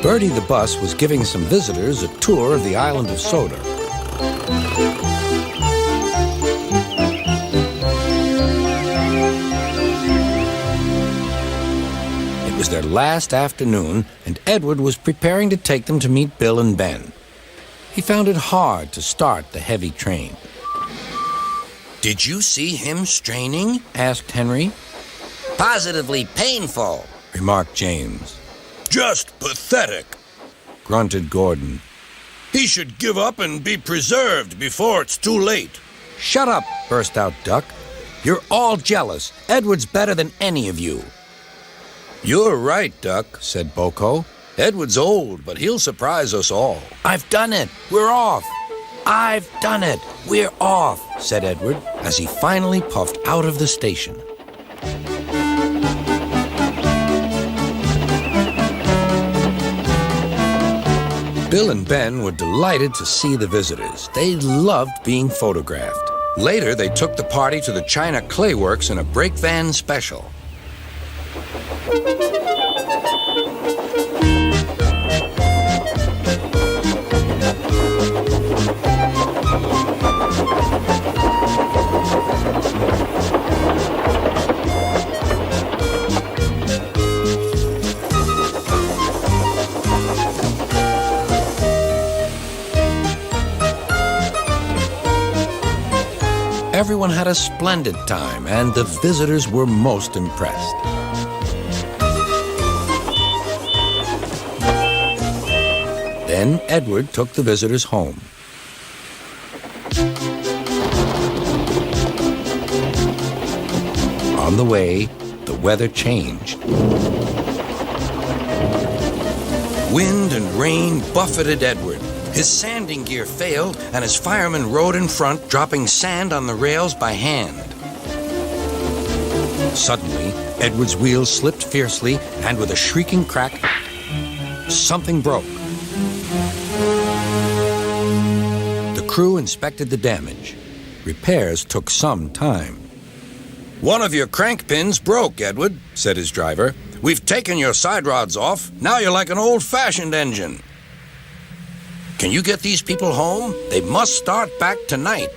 Bertie the bus was giving some visitors a tour of the island of Soda. It was their last afternoon, and Edward was preparing to take them to meet Bill and Ben. He found it hard to start the heavy train. Did you see him straining? Asked Henry. Positively painful, Remarked James. Just pathetic, Grunted Gordon. He should give up and be preserved before it's too late. Shut up, burst out Duck. You're all jealous. Edward's better than any of you. You're right, Duck, said Boko. Edward's old, but he'll surprise us all. I've done it. We're off. I've done it. We're off, said Edward as he finally puffed out of the station. Bill and Ben were delighted to see the visitors. They loved being photographed. Later, they took the party to the China Clay Works in a brake van special. Everyone had a splendid time, and the visitors were most impressed. Then Edward took the visitors home. On the way, the weather changed. Wind and rain buffeted Edward. His sanding gear failed, and his firemen rode in front, dropping sand on the rails by hand. Suddenly, Edward's wheels slipped fiercely, and with a shrieking crack, something broke. The crew inspected the damage. Repairs took some time. One of your crank pins broke, Edward, said his driver. We've taken your side rods off. Now you're like an old-fashioned engine. Can you get these people home? They must start back tonight.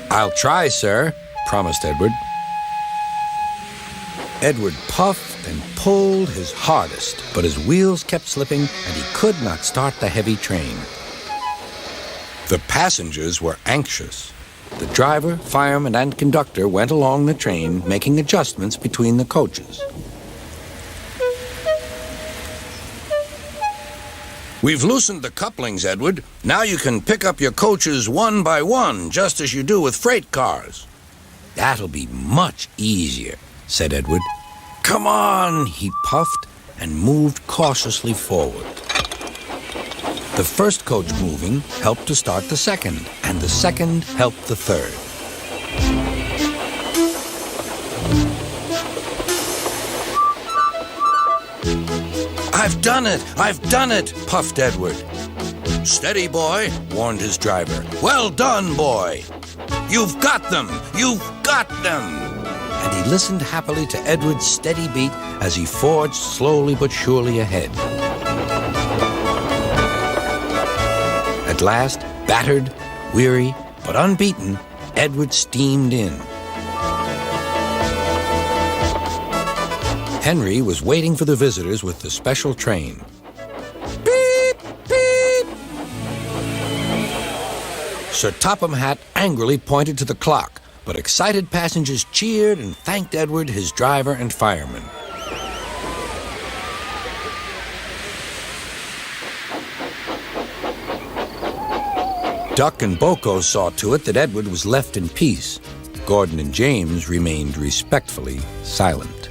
I'll try, sir, promised Edward. Edward puffed and pulled his hardest, but his wheels kept slipping and he could not start the heavy train. The passengers were anxious. The driver, fireman, and conductor went along the train, making adjustments between the coaches. We've loosened the couplings, Edward. Now you can pick up your coaches one by one, just as you do with freight cars. That'll be much easier, said Edward. Come on, he puffed and moved cautiously forward. The first coach moving helped to start the second, and the second helped the third. I've done it! I've done it! Puffed Edward. Steady, boy, warned his driver. Well done, boy! You've got them! You've got them! And he listened happily to Edward's steady beat as he forged slowly but surely ahead. At last, battered, weary, but unbeaten, Edward steamed in. Henry was waiting for the visitors with the special train. Beep, beep! Sir Topham Hatt angrily pointed to the clock, but excited passengers cheered and thanked Edward, his driver, and firemen. Duck and Boko saw to it that Edward was left in peace. Gordon and James remained respectfully silent.